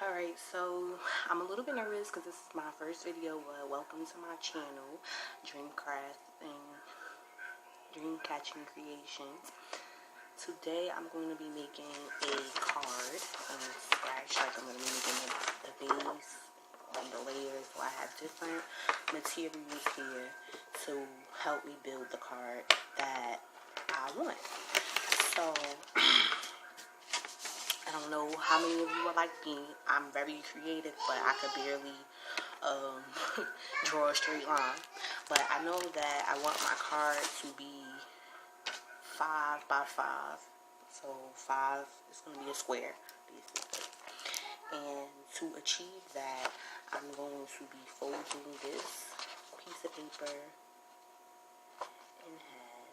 Alright, so I'm a little bit nervous because this is my first video. Welcome to my channel, Dreamcatching Creations. Today I'm going to be making a card and scratch. Like I'm going to be making the base and the layers. So I have different materials here to help me build the card that I want. So I don't know how many of you are like me. I'm very creative, but I could barely draw a straight line. But I know that I want my card to be 5 by 5. So 5 is going to be a square, basically. And to achieve that, I'm going to be folding this piece of paper in half,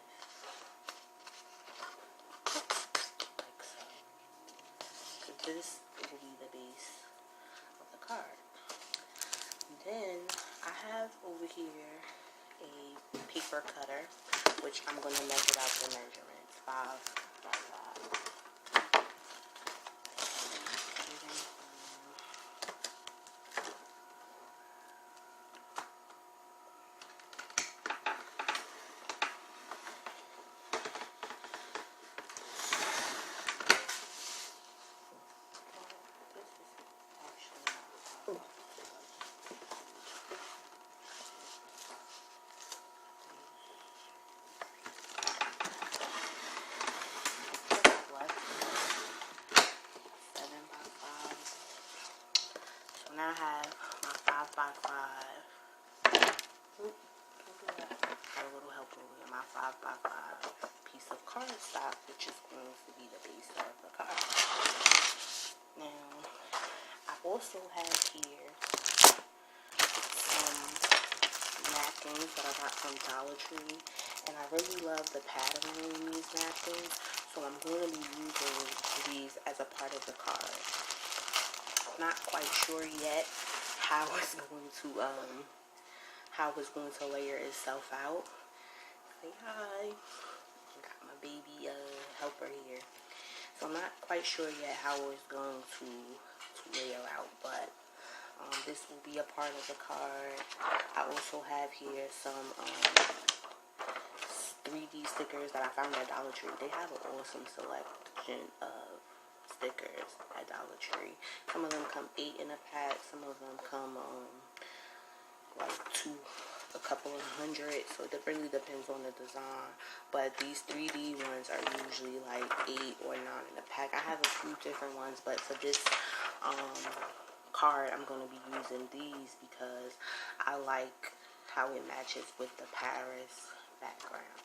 like so. This will be the base of the card. And then I have over here a paper cutter, which I'm going to measure out the measurements, 5 by 5. Now I have my 5 by 5. Got a little help over here. My 5 by 5 piece of cardstock, which is going to be the base of the card. Now, I also have here some napkins that I got from Dollar Tree, and I really love the pattern in these napkins, so I'm going to be using these as a part of the card. Not quite sure yet how it's going to layer itself out. Say hi. Got my baby helper here. So I'm not quite sure yet how it's going to layer out, but this will be a part of the card. I also have here some 3D stickers that I found at Dollar Tree. They have an awesome selection of stickers at Dollar Tree. Some of them come 8 in a pack. Some of them come like a couple of hundred. So it really depends on the design. But these 3D ones are usually like 8 or 9 in a pack. I have a few different ones, but for this card, I'm going to be using these because I like how it matches with the Paris background.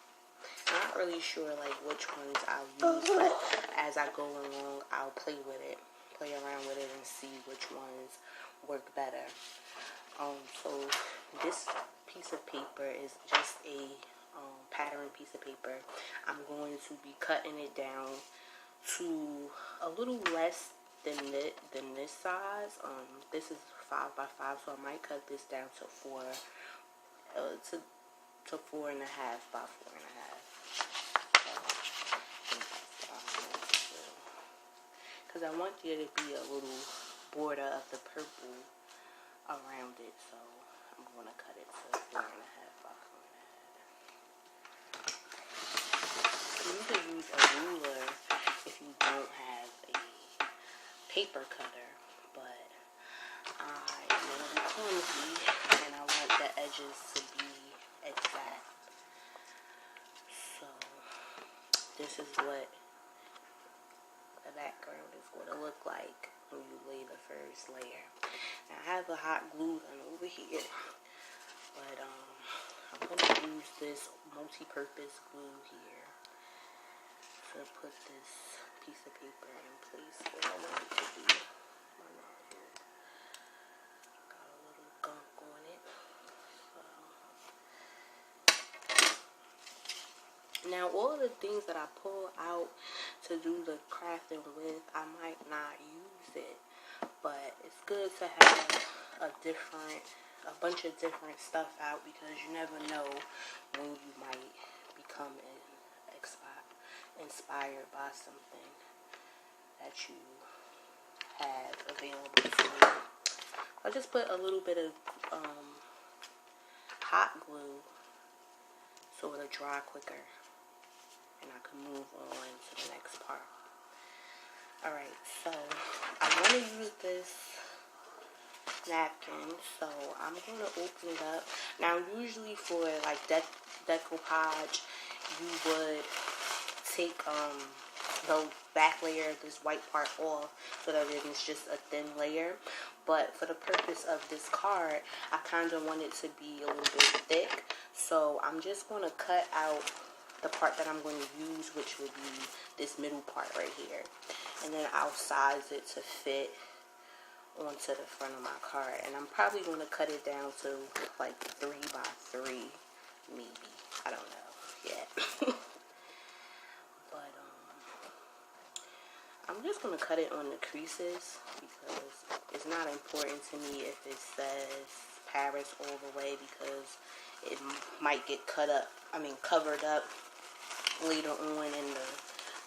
I'm not really sure like which ones I'll use, but as I go along, I'll play around with it and see which ones work better. So this piece of paper is just a pattern piece of paper. I'm going to be cutting it down to a little less than this size. This is 5 by 5, so I might cut this down to 4 to 4.5 by 4.5. Because I want there to be a little border of the purple around it, so I'm going to cut it to 4.5 by 4.5. You can use a ruler if you don't have a paper cutter, but I am a little clumsy and I want the edges to be exact. So this is what the background is going to look like when you lay the first layer. Now, I have a hot glue gun over here, but I'm going to use this multi-purpose glue here to put this piece of paper in place where I want it to be. Got a little gunk on it. Now, all of the things that I pull out to do the crafting with, I might not use it, but it's good to have a bunch of different stuff out because you never know when you might become inspired by something that you have available to me. I'll just put a little bit of hot glue so it'll dry quicker and I can move on to the next part. Alright, so I want to use this napkin, so I'm going to open it up. Now, usually for like decoupage, you would take the back layer of this white part off so that it is just a thin layer. But for the purpose of this card, I kind of want it to be a little bit thick. So I'm just going to cut out the part that I'm going to use, which would be this middle part right here. And then I'll size it to fit onto the front of my card. And I'm probably going to cut it down to like 3 by 3, maybe. I don't know yet. But I'm just going to cut it on the creases because it's not important to me if it says Paris all the way, because it might get covered up later on in the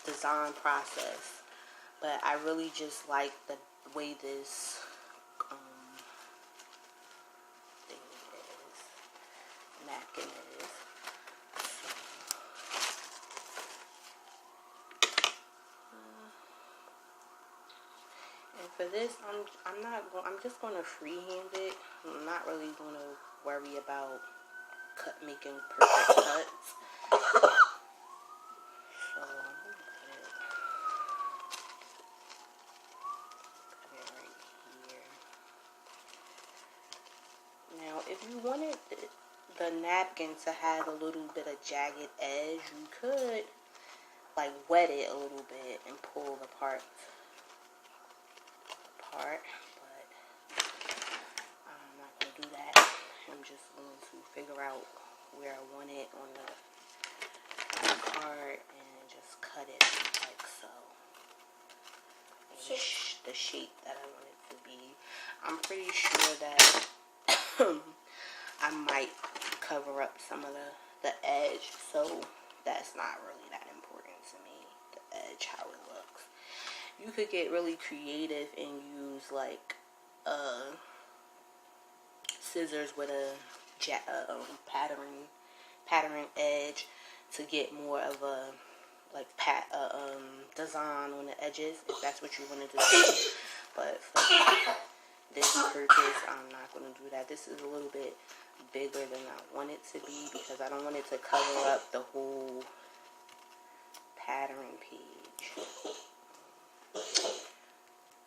design process. But I really just like the way this thing is, napkin is. And for this, I'm just going to freehand it. I'm not really going to worry about making perfect cuts. So I'm going to put it right here. Now, if you wanted the napkin to have a little bit of jagged edge, you could like wet it a little bit and pull the part apart, but I'm not going to do that. I'm just going to figure out where I want it on the card and just cut it like so. The shape that I want it to be. I'm pretty sure that I might cover up some of the edge, so that's not really that important to me, the edge, how it looks. You could get really creative and use like scissors with a pattern edge to get more of a like design on the edges, if that's what you want to do. But for this purpose, I'm not going to do that. This is a little bit bigger than I want it to be because I don't want it to cover up the whole pattern page,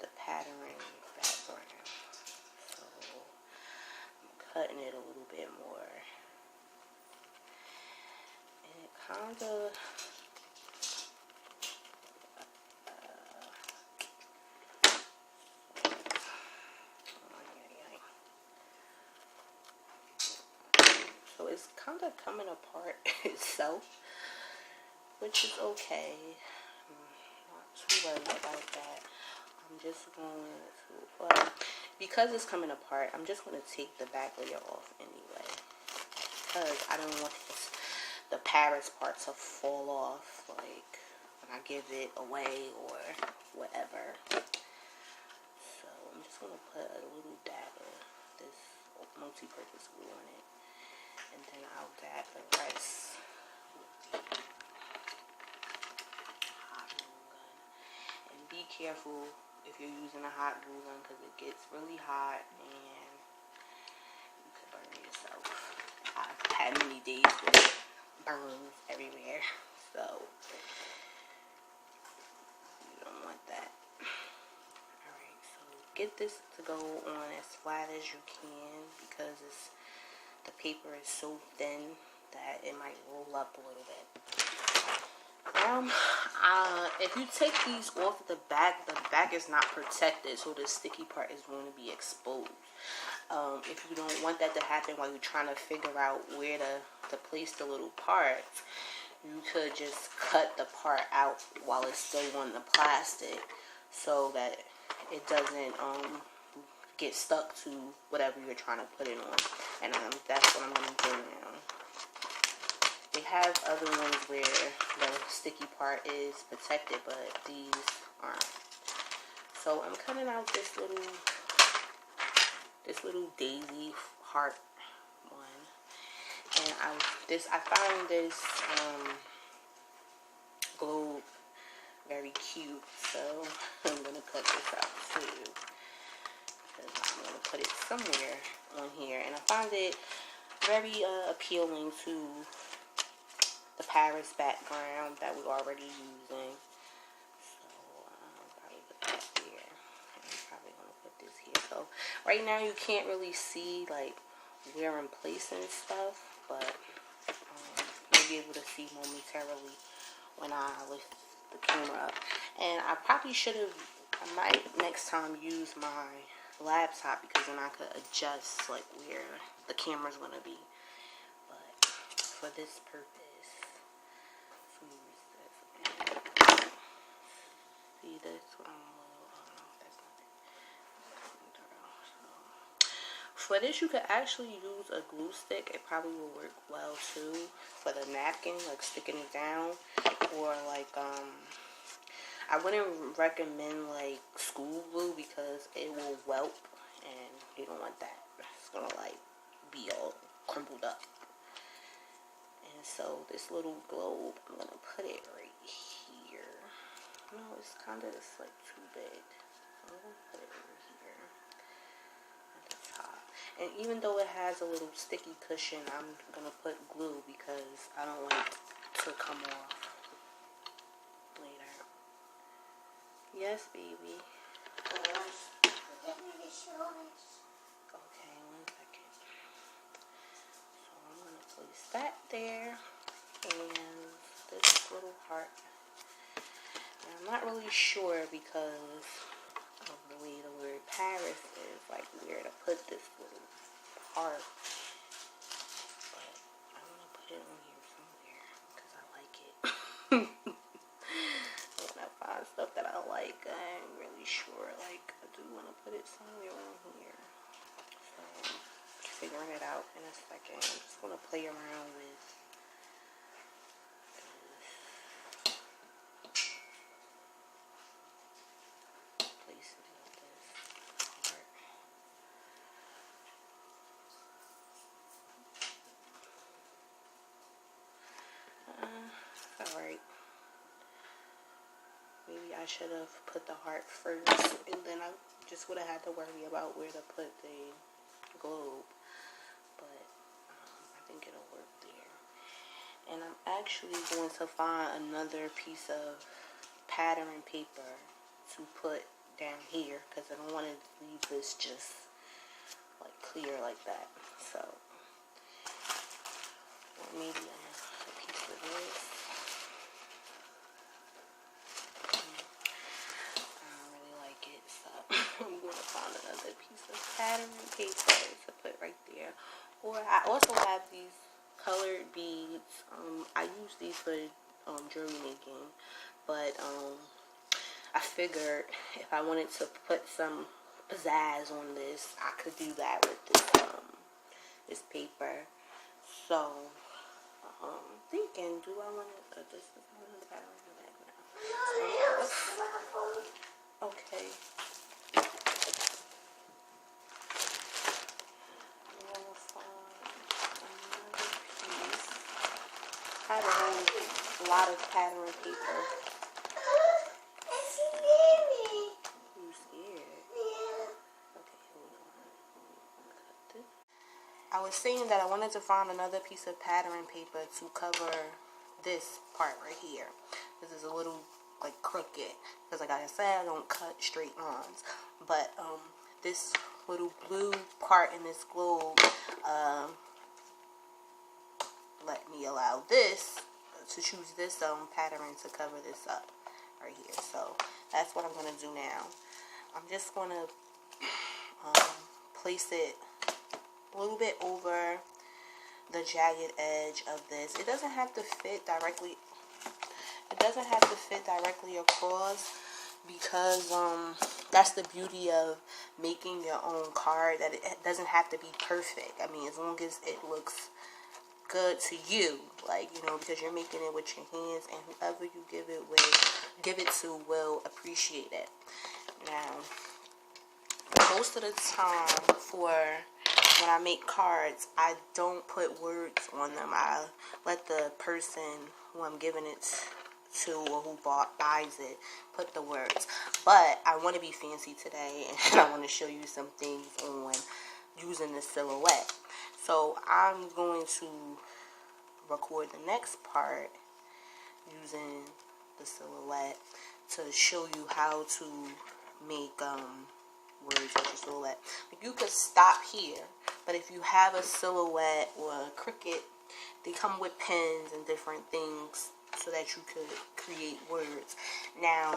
the pattern background. So I'm cutting it a little bit more, and it kind of so it's kind of coming apart itself, which is okay. I'm not too worried about that. I'm just going to, because it's coming apart, I'm just going to take the back layer off anyway, because I don't want the Paris part to fall off, like, when I give it away or whatever. So I'm just going to put a little dab of this multi-purpose glue on it, and then I'll dab the rest with the hot glue gun. And be careful if you're using a hot glue gun, because it gets really hot and you could burn yourself. I've had many days with burns everywhere, so you don't want that. Alright, so get this to go on as flat as you can, because the paper is so thin that it might roll up a little bit. If you take these off the back is not protected, so the sticky part is going to be exposed. If you don't want that to happen while you're trying to figure out where to place the little parts, you could just cut the part out while it's still on the plastic, so that it doesn't get stuck to whatever you're trying to put it on. And that's what I'm going to do now. They have other ones where the sticky part is protected, but these aren't. So I'm cutting out this little daisy heart one, and I found this globe very cute, so I'm gonna cut this out too, because I'm gonna put it somewhere on here, and I find it very appealing to the Paris background that we're already using. So I'll probably put that here. I'm probably gonna put this here. So right now you can't really see like where I'm placing stuff, but you'll be able to see momentarily when I lift the camera up. And I probably I might next time use my laptop, because then I could adjust like where the camera's gonna be. But for this purpose, let's use this. See this one? That's not it. For this, you could actually use a glue stick. It probably will work well too for the napkin, like sticking it down, or like I wouldn't recommend like school glue, because it will whelp, and you don't want that. It's gonna like be all crumpled up. And so this little globe, I'm gonna put it right here. No, it's like too big. So I'm gonna put it over here at the top. And even though it has a little sticky cushion, I'm gonna put glue because I don't want it to come off later. Yes, baby. Okay, 1 second. So I'm going to place that there, and this little heart. And I'm not really sure because of the way the word Paris is, like where to put this little heart. But I'm going to put it on here somewhere because I like it. Stuff that I like, I'm really sure, like, I do want to put it somewhere on here. So, figuring it out in a second. I'm just going to play around with placing of this heart. Alright. Maybe I should have put the heart first, and then I just would have had to worry about where to put the globe. But I think it'll work there. And I'm actually going to find another piece of pattern paper to put down here, because I don't want to leave this just like clear like that. So, or maybe a piece of this. I'm going to find another piece of pattern paper to put right there. Or I also have these colored beads. I use these for jewelry making, but I figured if I wanted to put some pizzazz on this, I could do that with this paper. So thinking, do I want to put this is one of the pattern in the back now? Okay. I have a lot of pattern paper. You scared? Yeah. Okay, hold on. Cut this. I was saying that I wanted to find another piece of pattern paper to cover this part right here. This is a little like crooked, because like I said, I don't cut straight lines. But this little blue part in this globe let me allow this to choose this pattern to cover this up right here. So that's what I'm going to do now. I'm just going to place it a little bit over the jagged edge of this. It doesn't have to fit directly. It doesn't have to fit directly across, because that's the beauty of making your own card, that it doesn't have to be perfect. I mean, as long as it looks good to you, like, you know, because you're making it with your hands, and whoever you give it to will appreciate it. Now, most of the time for when I make cards, I don't put words on them. I let the person who I'm giving it to or who buys it put the words. But I want to be fancy today, and I want to show you some things on using the silhouette. So I'm going to record the next part using the silhouette to show you how to make words with your silhouette. You could stop here, but if you have a silhouette or a Cricut, they come with pens and different things so that you could create words. Now,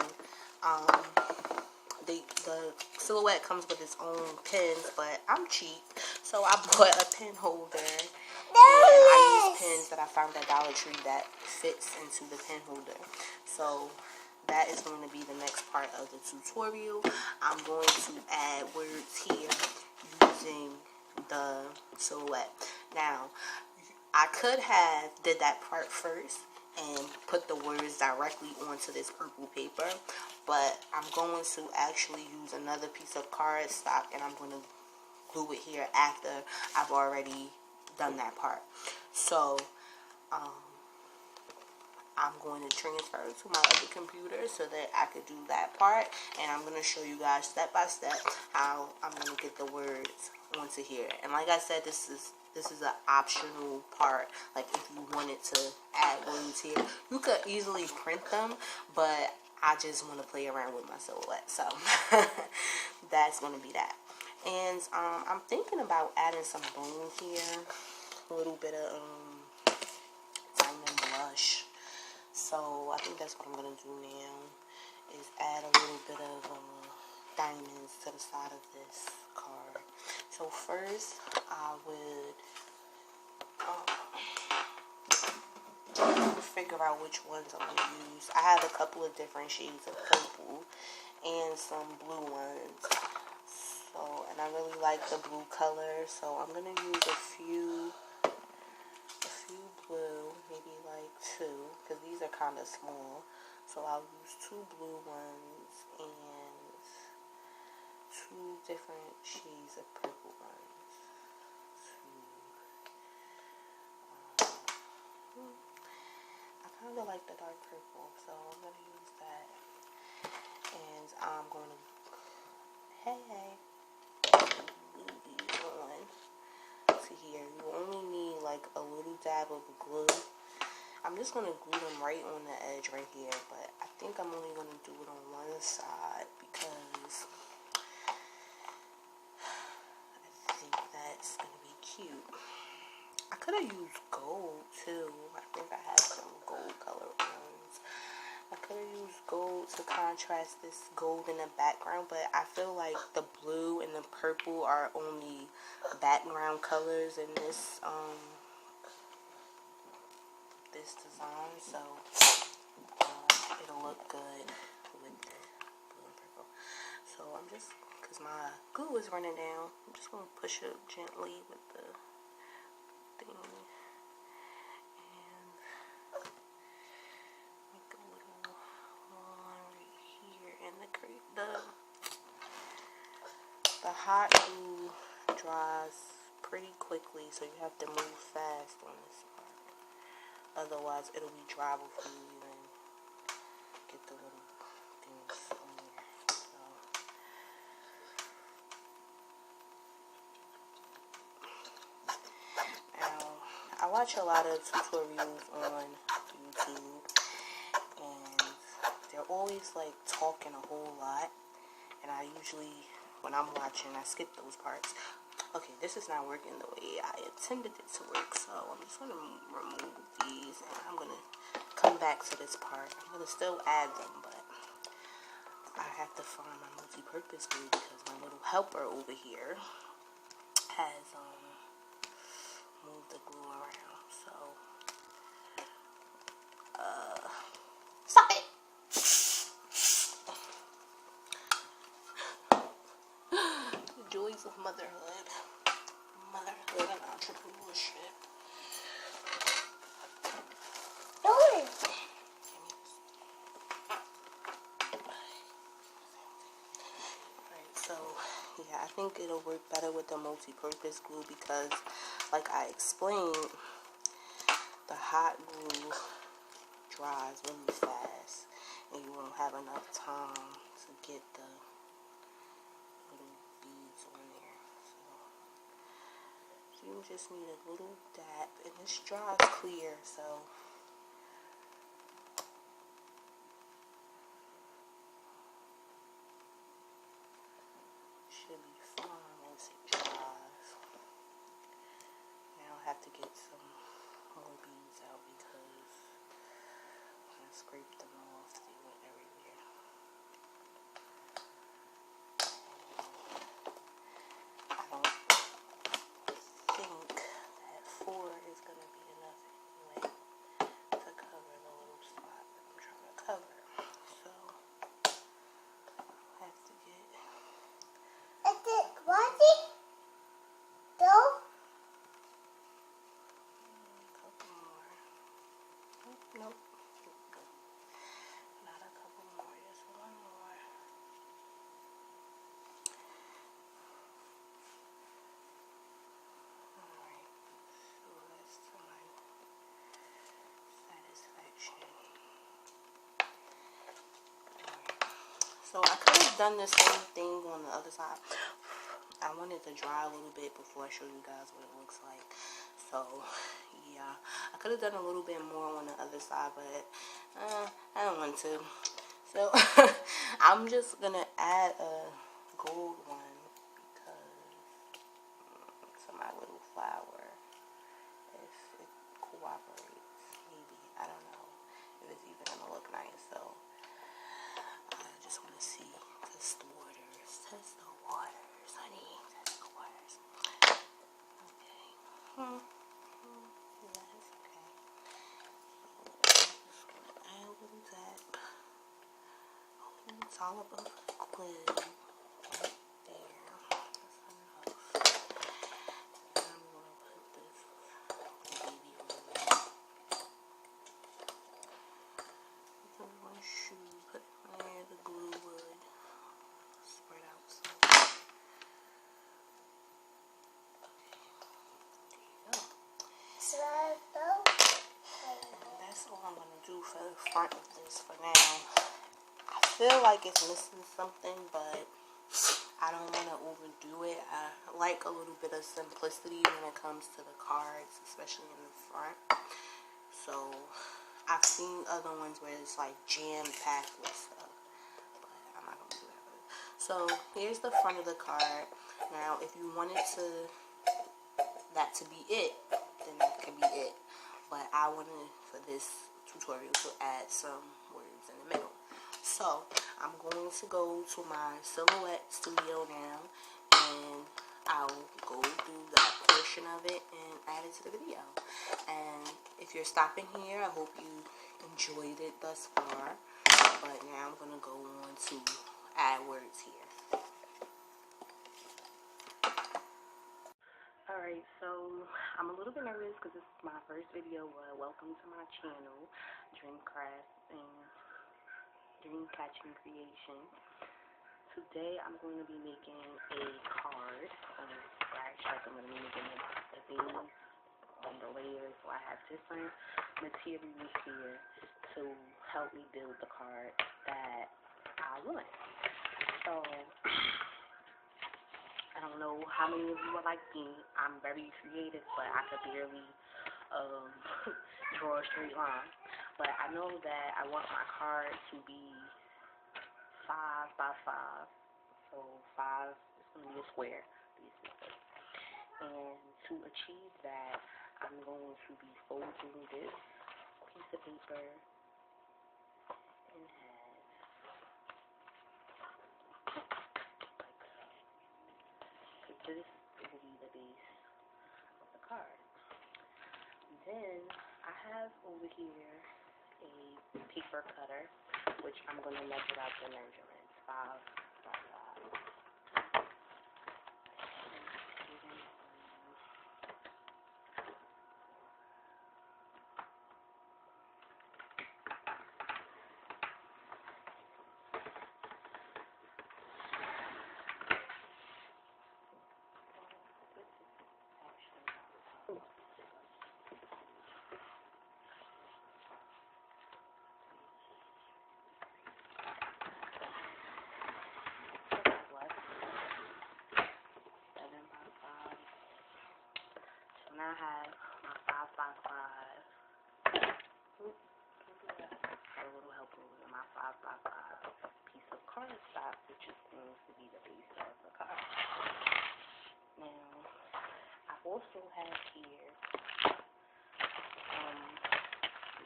the silhouette comes with its own pens, but I'm cheap, so I bought a pen holder. And I use pens that I found at Dollar Tree that fits into the pen holder. So that is going to be the next part of the tutorial. I'm going to add words here using the silhouette. Now, I could have did that part first and put the words directly onto this purple paper, but I'm going to actually use another piece of cardstock, and I'm going to glue it here after I've already done that part. So I'm going to transfer to my other computer so that I could do that part, and I'm going to show you guys step by step how I'm going to get the words onto here. And like I said, this is an optional part. Like, if you wanted to add words here, you could easily print them, but I just want to play around with my silhouette, so that's going to be that. And I'm thinking about adding some bones here, a little bit of diamond blush. So I think that's what I'm going to do now, is add a little bit of diamonds to the side of this card. So first, I would figure out which ones I'm going to use. I have a couple of different shades of purple and some blue ones. So, and I really like the blue color, so I'm going to use a few blue, maybe like two, because these are kind of small. So I'll use two blue ones and two different shades of purple ones. I kind of like the dark purple, so I'm going to use that. And I'm going to, glue these on to here. You only need like a little dab of glue. I'm just going to glue them right on the edge right here, but I think I'm only going to do it on one side because I think that's going to be cute. I could have used gold too. I think I have some gold color ones. I could have used gold to contrast this gold in the background, but I feel like the blue and the purple are only background colors in this this design, so it'll look good with the blue and purple. So I'm just, because my glue is running down, I'm just going to push it gently with the thing and make a little line right here. And the hot glue dries pretty quickly, so you have to move fast on this part. Otherwise, it'll be dry before you even get the little things on there. So, now, I watch a lot of tutorials on YouTube, and they're always like talking a whole lot, and I usually, when I'm watching, I skip those parts. Okay, this is not working the way I intended it to work, so I'm just going to remove these, and I'm going to come back to this part. I'm going to still add them, but I have to find my multi-purpose glue because my little helper over here has moved the glue around, so stop it! The joys of motherhood and entrepreneurship. Alright, so yeah, I think it'll work better with the multi-purpose glue because, like I explained, the hot glue dries really fast and you won't have enough time to get the little beads on there. So you just need a little dab, and this dries clear, so should be fine once it dries. Now I have to get some more beads out because I scraped them off. They went everywhere. I don't think that 4 is going to be enough anyway to cover the little spot that I'm trying to cover. So I have to get nope. Not a couple more, just one more. Alright, so that's to my satisfaction. Alright, so I could have done the same thing on the other side. I wanted to dry a little bit before I show you guys what it looks like. So, yeah, I could have done a little bit more on the other side, but I don't want to. So, I'm just going to add a gold one because to my little flower, if it cooperates, maybe. I don't know if it's even going to look nice. So, I just want to see. Test the waters. Test the waters, honey. Test the waters. Okay. That's okay. Just gonna add a little dab. It's all about the glue. Right there. That's enough. And I'm gonna put this baby on there. With the one shoe, put it on there, the glue would spread out some. That's all I'm going to do for the front of this for now. I feel like it's missing something, but I don't want to overdo it. I like a little bit of simplicity when it comes to the cards, especially in the front. So I've seen other ones where it's like jam-packed with stuff, but I'm not going to do that. So here's the front of the card. Now if you wanted that to be it, then that could be it. But I wanted for this tutorial to add some words in the middle. So I'm going to go to my Silhouette Studio now, and I'll go through that portion of it and add it to the video. And if you're stopping here, I hope you enjoyed it thus far. But now I'm going to go on to add words here. Alright, so I'm a little bit nervous because this is my first video. Welcome to my channel, DREAMCATCHING Creation. Today I'm going to be making a card from scratch. Like I'm going to be making the base and the layers. So I have different materials here to help me build the card that I want. So I don't know how many of you are like me. I'm very creative, but I could barely draw a straight line. But I know that I want my card to be 5 by 5. So 5 is going to be a square, basically. And to achieve that, I'm going to be folding this piece of paper in half. This will be the base of the card. Then I have over here a paper cutter, which I'm going to measure out the measurements, 5 by 5. now I have my 5x5. Got a little helper with my 5x5 piece of cardstock, which is going to be the base of the card. Now, I also have here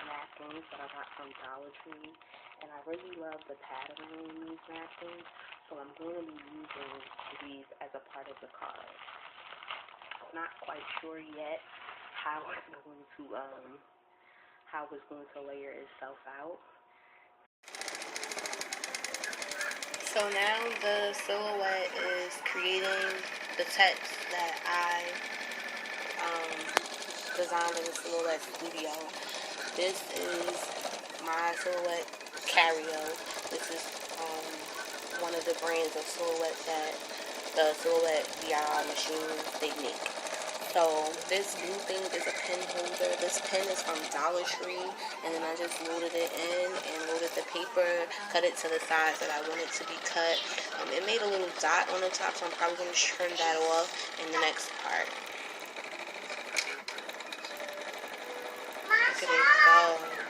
napkins that I got from Dollar Tree, and I really love the patterning in these napkins, so I'm going to be using these as a part of the card. Not quite sure yet how it's going to layer itself out. So now the silhouette is creating the text that I designed in the Silhouette Studio. This is my silhouette carrier. This is one of the brands of silhouette that the Silhouette DIY machines they make. So this blue thing is a pen holder. This pen is from Dollar Tree, and then I just loaded it in and loaded the paper, cut it to the size that I want it to be cut. It made a little dot on the top, so I'm probably going to trim that off in the next part. Look at it go.